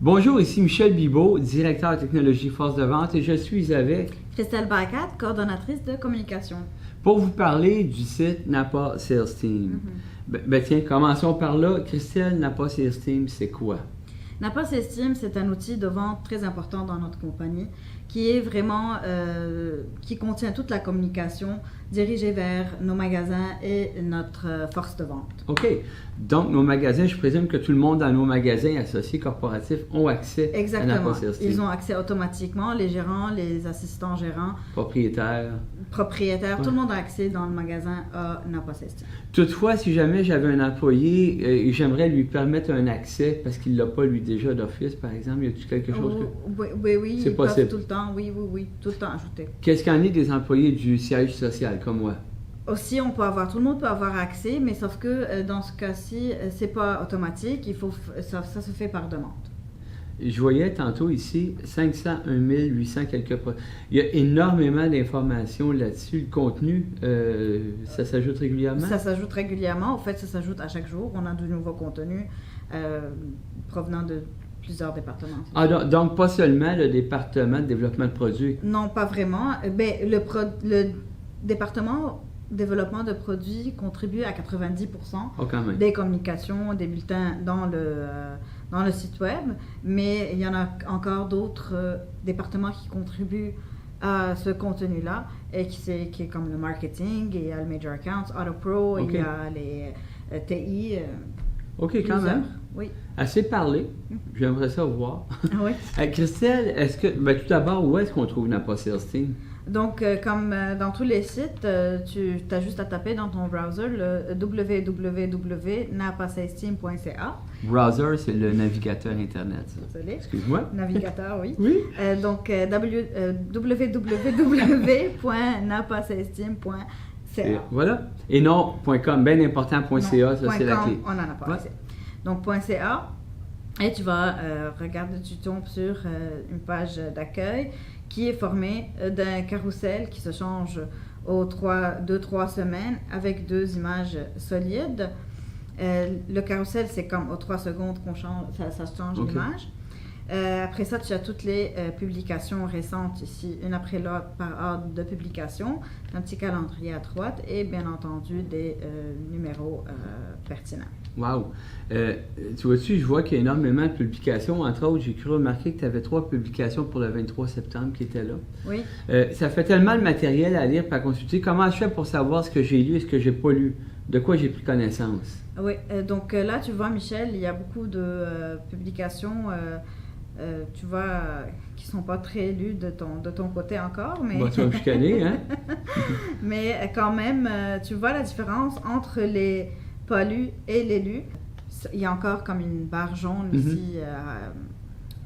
Bonjour, ici Michel Bibeau, directeur technologie force de vente, et je suis avec Christelle Bacat, coordonnatrice de communication. pour vous parler du site Napa Sales Team. Tiens, commençons par là. Christelle, Napa Sales Team, c'est quoi? Napa Sales Team, c'est un outil de vente très important dans notre compagnie qui est vraiment, qui contient toute la communication dirigée vers nos magasins et notre force de vente. OK. Donc, nos magasins, je présume que tout le monde dans nos magasins associés corporatifs ont accès à Exactement. Napa Sales Team. Ils ont accès automatiquement, les gérants, les assistants gérants, Propriétaires. propriétaires, Ouais. tout le monde a accès dans le magasin à Napa Sales Team. Toutefois, si jamais j'avais un employé, j'aimerais lui permettre un accès parce qu'il ne l'a pas lui déjà d'office, par exemple, y a-t-il quelque chose que... Oui, C'est ils peuvent possible. tout le temps, oui, tout le temps ajouter. Qu'est-ce qu'il y en est des employés du siège social comme moi? Aussi, tout le monde peut avoir accès, mais sauf que dans ce cas-ci, c'est pas automatique, ça se fait par demande. Je voyais tantôt ici 500, 1800 quelques... Il y a énormément d'informations là-dessus. Le contenu, ça s'ajoute régulièrement? Ça s'ajoute régulièrement, en fait, ça s'ajoute à chaque jour. On a du nouveau contenu provenant de plusieurs départements. Ah, donc pas seulement le département de développement de produits. Non, pas vraiment. Le département développement de produits contribue à 90% Oh, quand même. des communications, des bulletins dans le site web, mais il y en a encore d'autres départements qui contribuent à ce contenu-là, et qui est comme le marketing, il y a le Major Accounts, AutoPro, OK. il y a les TI. OK, quand même. Oui. Assez parlé. J'aimerais ça voir. Oui. Christelle, est-ce que... tout d'abord, où est-ce qu'on trouve Napa Sales Team? Donc, comme dans tous les sites, tu as juste à taper dans ton browser le www.napassalesteam.ca. Browser, c'est le navigateur Internet. Ça. Désolé. Excuse-moi. Navigateur, oui. Oui. Donc, www.napassalesteam.ca. Et voilà. Et non, .com, bien important, .ca, ça c'est la clé. On n'en a pas Ouais. accès. Donc, .ca, et tu vas regarder, tu tombes sur une page d'accueil qui est formée d'un carrousel qui se change aux 2-3 semaines avec 2 images solides. Le carrousel, c'est comme aux 3 secondes qu'on change, ça change OK. l'image. Après ça, tu as toutes les publications récentes ici, une après l'autre par ordre de publication, un petit calendrier à droite et bien entendu des numéros pertinents. Wow. Tu vois-tu, je vois qu'il y a énormément de publications. Entre autres, j'ai cru remarquer que tu avais 3 publications pour le 23 septembre qui étaient là. Oui. Ça fait tellement de matériel à lire et à consulter. Comment je fais pour savoir ce que j'ai lu et ce que j'ai pas lu? De quoi j'ai pris connaissance? Oui, donc là, tu vois, Michel, il y a beaucoup de publications, tu vois, qui sont pas très lues de ton côté encore, mais... Bon, tu vas me chicaner, hein? mais quand même, tu vois la différence entre les pas lus et les lus. Il y a encore comme une barre jaune ici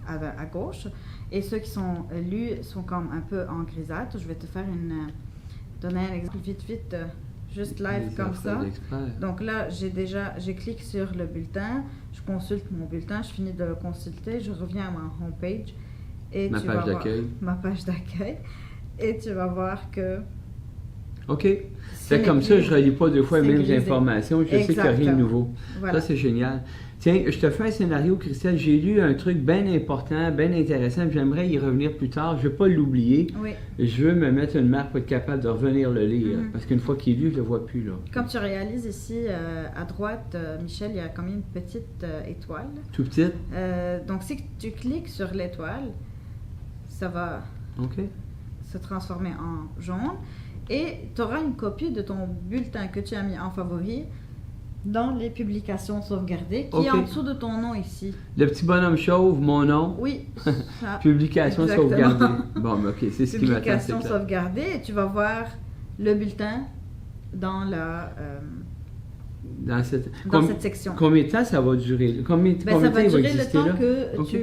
à gauche, et ceux qui sont lus sont comme un peu en grisâtre. Je vais te faire donner un exemple vite, juste live Les comme affaires ça. d'experts. Donc là, je clique sur le bulletin, je consulte mon bulletin, je finis de le consulter, je reviens à ma homepage et Ma tu page vas voir d'accueil. ma page d'accueil, et tu vas voir que OK. ce C'est n'est comme ça, plus- je ne relis pas 2 fois les mêmes grisé. informations. Je sais qu'il n'y a rien de Exactement. nouveau. Voilà. Ça, c'est génial. Tiens, je te fais un scénario, Christelle. J'ai lu un truc bien important, bien intéressant. J'aimerais y revenir plus tard. Je ne veux pas l'oublier. Oui, Je veux me mettre une marque pour être capable de revenir le lire. Parce qu'une fois qu'il est lu, je ne le vois plus. Là. comme tu réalises ici à droite, Michel, il y a comme une petite étoile. Tout petit. Donc si tu cliques sur l'étoile, ça va OK. se transformer en jaune. Et tu auras une copie de ton bulletin que tu as mis en favori dans les publications sauvegardées, qui est OK. en dessous de ton nom ici. Le petit bonhomme chauve, mon nom. Oui. ça. Publication Exactement. sauvegardée. Bon, ben, OK, c'est ce qui m'attend. c'est Publication clair. sauvegardée, et tu vas voir le bulletin dans Dans cette, cette section. Combien de temps ça va durer? Combien de Ben, temps ça va il va durer le exister temps là? que OK.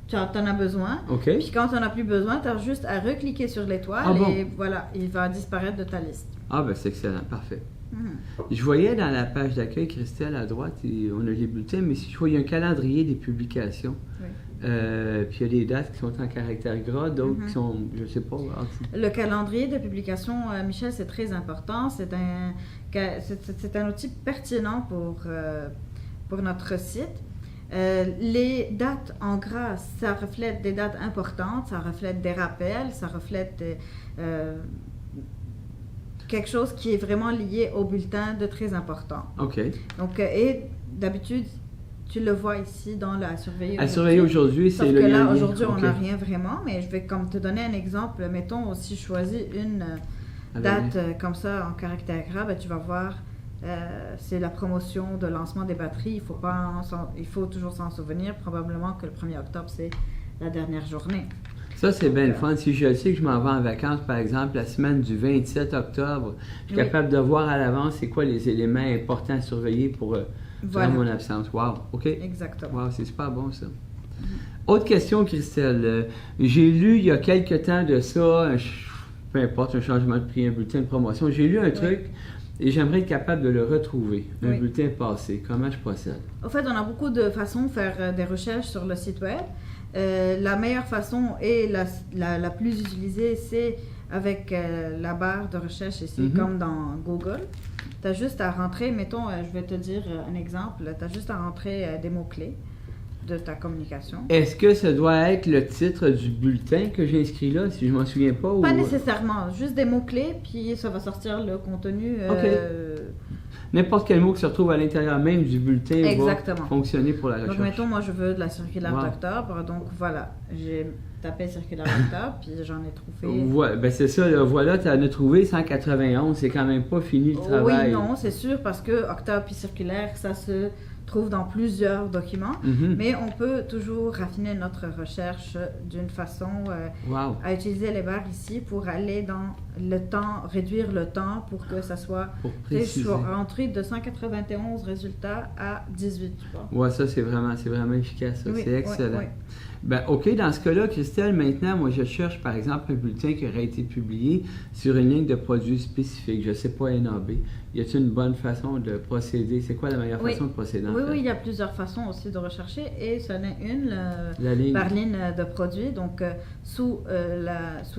tu en as besoin. OK. Puis quand tu n'en as plus besoin, tu as juste à recliquer sur l'étoile, Ah bon? et voilà, il va disparaître de ta liste. Ah, ben c'est excellent. Parfait. Mhm. Je voyais dans la page d'accueil, Christelle, à droite, et on a les bulletins, mais si je voyais un calendrier des publications. Oui. Puis il y a des dates qui sont en caractère gras, d'autres qui sont, je sais pas. Le calendrier de publication, Michel, c'est très important. C'est un outil pertinent pour notre site. Les dates en gras, ça reflète des dates importantes, ça reflète des rappels, ça reflète quelque chose qui est vraiment lié au bulletin de très important. OK. Donc, et d'habitude, tu le vois ici dans la surveiller. À surveiller aujourd'hui, c'est le lien. Sauf que là, lien. aujourd'hui, on n'a OK. rien vraiment, mais je vais comme te donner un exemple. Mettons, si je choisis une date comme ça en caractère gras, ben, tu vas voir, c'est la promotion de lancement des batteries. Il faut toujours s'en souvenir. Probablement que le 1er octobre, c'est la dernière journée. Ça, c'est bien le fun. Si je sais que je m'en vais en vacances, par exemple, la semaine du 27 octobre, je suis capable de voir à l'avance c'est quoi les éléments importants à surveiller pour durant mon absence. Wow, OK. Exactement. Wow, c'est super bon, ça. Autre question, Christelle. J'ai lu il y a quelque temps de ça, peu importe, un changement de prix, un bulletin de promotion. J'ai lu un truc et j'aimerais être capable de le retrouver. Un bulletin passé. Comment je procède? En fait, on a beaucoup de façons de faire des recherches sur le site web. La meilleure façon et la plus utilisée, c'est avec la barre de recherche ici, comme dans Google. Tu as juste à rentrer, mettons, je vais te dire un exemple, tu as juste à rentrer des mots-clés de ta communication. Est-ce que ça doit être le titre du bulletin que j'ai inscrit là, si je m'en souviens pas? Pas nécessairement, juste des mots-clés, puis ça va sortir le contenu. N'importe quel mot qui se retrouve à l'intérieur même du bulletin va fonctionner pour la recherche. Donc, mettons, moi, je veux de la circulaire d'octobre. Donc, voilà, j'ai tapé circulaire d'octobre, puis j'en ai trouvé... Ouais, ben c'est ça, là, voilà, tu en as trouvé 191. C'est quand même pas fini le travail. Oui, non, c'est sûr, parce que octobre puis circulaire, ça se trouve dans plusieurs documents. Mais on peut toujours raffiner notre recherche d'une façon à utiliser les barres ici pour aller dans le temps, réduire le temps pour que ça soit rentré de 191 résultats à 18. Oui, ça c'est vraiment efficace. Ça. Oui, c'est excellent. Oui. Ben, OK, dans ce cas-là, Christelle, maintenant, moi, je cherche, par exemple, un bulletin qui aurait été publié sur une ligne de produits spécifiques. Je ne sais pas, NAB. Y a-t-il une bonne façon de procéder? C'est quoi la meilleure façon de procéder? Oui, il y a plusieurs façons aussi de rechercher et ce n'est une, par ligne de produits. Donc, sous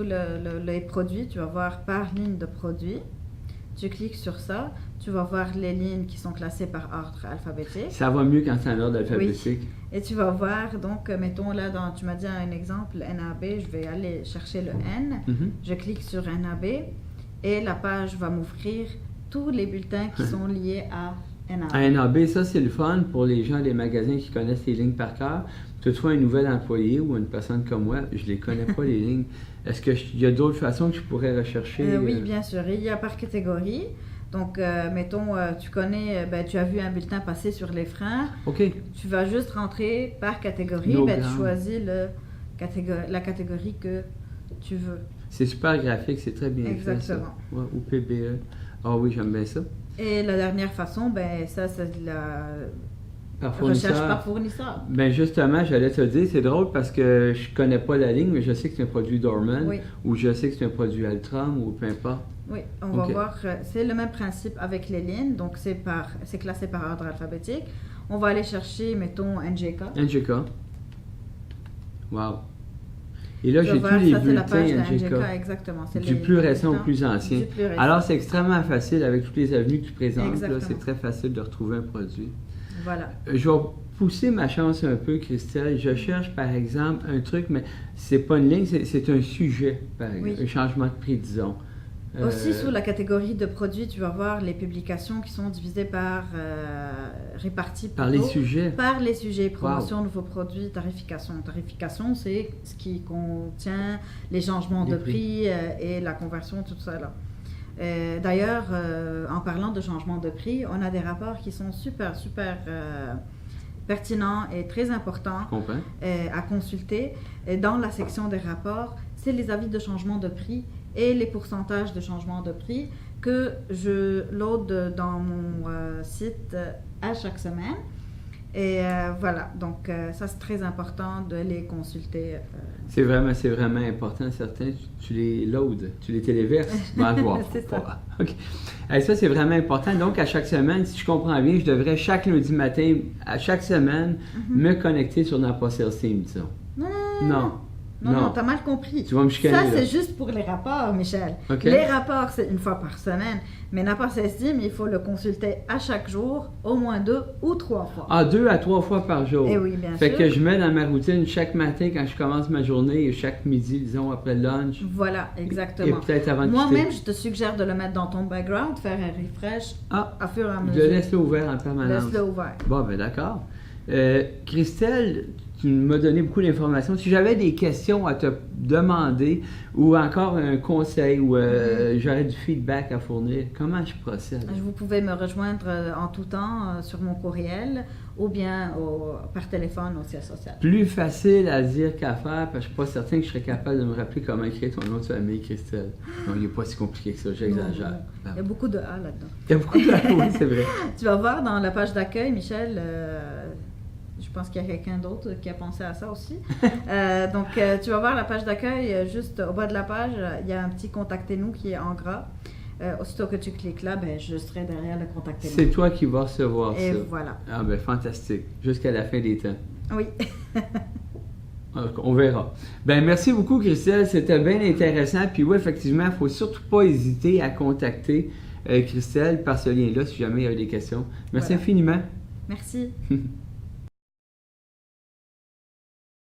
les produits, tu vas voir par ligne de produits. Tu cliques sur ça, tu vas voir les lignes qui sont classées par ordre alphabétique. Ça va mieux quand c'est en ordre alphabétique. Oui. Et tu vas voir, donc, mettons là, tu m'as dit un exemple, NAB, je vais aller chercher le N. Je clique sur NAB et la page va m'ouvrir tous les bulletins qui sont liés à NAB. À NAB, ça c'est le fun pour les gens des magasins qui connaissent les lignes par cœur. Toutefois, un nouvel employé ou une personne comme moi, je ne les connais pas les lignes. Est-ce qu'il y a d'autres façons que je pourrais rechercher? Oui, bien sûr. Il y a par catégorie. Donc, mettons, tu connais, tu as vu un bulletin passer sur les freins. OK. Tu vas juste rentrer par catégorie. Tu choisis la catégorie que tu veux. C'est super graphique, c'est très bien fait. Exactement. Ouais, ou PBE. Ah oui, j'aime bien ça. Et la dernière façon, ça, c'est la... recherche par fournisseur. Ben justement, j'allais te dire, c'est drôle parce que je connais pas la ligne, mais je sais que c'est un produit Dorman ou je sais que c'est un produit Altram ou peu importe. Oui, on va voir, c'est le même principe avec les lignes, donc c'est classé par ordre alphabétique. On va aller chercher, mettons, NGK. NGK. Wow. Et là, j'ai tous les bulletins NGK. Exactement. Du plus récent au plus ancien. Alors, c'est extrêmement facile avec toutes les avenues que tu présentes. Là, c'est très facile de retrouver un produit. Voilà. Je vais pousser ma chance un peu, Christelle. Je cherche, par exemple, un truc, mais c'est pas une ligne, c'est un sujet, par exemple, un changement de prix, disons. Aussi, sous la catégorie de produits, tu vas voir les publications qui sont divisées par réparties par les sujets. Par les sujets, promotion, nouveaux produits, tarification. Tarification, c'est ce qui contient les changements de prix et la conversion, tout ça là. D'ailleurs, en parlant de changement de prix, on a des rapports qui sont super pertinents et très importants à consulter. Et dans la section des rapports, c'est les avis de changement de prix et les pourcentages de changement de prix que je load dans mon site à chaque semaine. Et voilà, donc ça c'est très important de les consulter. C'est vraiment important. Certains, tu les loads, tu les téléverses, tu vas voir. C'est ça. Okay. Et ça, c'est vraiment important. Donc, à chaque semaine, si je comprends bien, je devrais chaque lundi matin, à chaque semaine, me connecter sur Napa Sales Team, disons. Non. Non, t'as mal compris. Tu vas me chicaner, ça, là. c'est juste pour les rapports, Michel. OK. Les rapports, c'est une fois par semaine. Mais Napas Estime, il faut le consulter à chaque jour, au moins 2 ou 3 fois. Ah, 2 à 3 fois par jour. Eh oui, bien Fait sûr. que je mets dans ma routine chaque matin quand je commence ma journée et chaque midi, disons, après le lunch. Voilà, Et exactement. peut-être avant de Moi-même, quitter. je te suggère de le mettre dans ton background, faire un refresh Ah, à fur et à je mesure. le laisse ouvert en permanence. Laisse-le ouvert. Bon, ben d'accord. Christelle, tu m'as donné beaucoup d'informations. Si j'avais des questions à te demander ou encore un conseil ou j'aurais du feedback à fournir, comment je procède? Vous pouvez me rejoindre en tout temps sur mon courriel ou bien par téléphone au siège social. Plus facile à dire qu'à faire, parce que je suis pas certain que je serais capable de me rappeler comment écrire ton nom de famille, Christelle. Non, il n'est pas si compliqué que ça, j'exagère. Non. Il y a beaucoup de A là-dedans. Il y a beaucoup de oui, c'est vrai. Tu vas voir dans la page d'accueil, Michel, je pense qu'il y a quelqu'un d'autre qui a pensé à ça aussi. Donc, tu vas voir la page d'accueil, juste au bas de la page, il y a un petit « Contactez-nous » qui est en gras. Aussitôt que tu cliques là, ben, je serai derrière le « Contactez-nous ». C'est toi qui vas recevoir Et ça. voilà. Ah ben fantastique. Jusqu'à la fin des temps. Oui. On verra. Ben merci beaucoup, Christelle. C'était bien intéressant. Puis oui, effectivement, il ne faut surtout pas hésiter à contacter Christelle par ce lien-là si jamais il y a des questions. Merci Voilà. infiniment. Merci.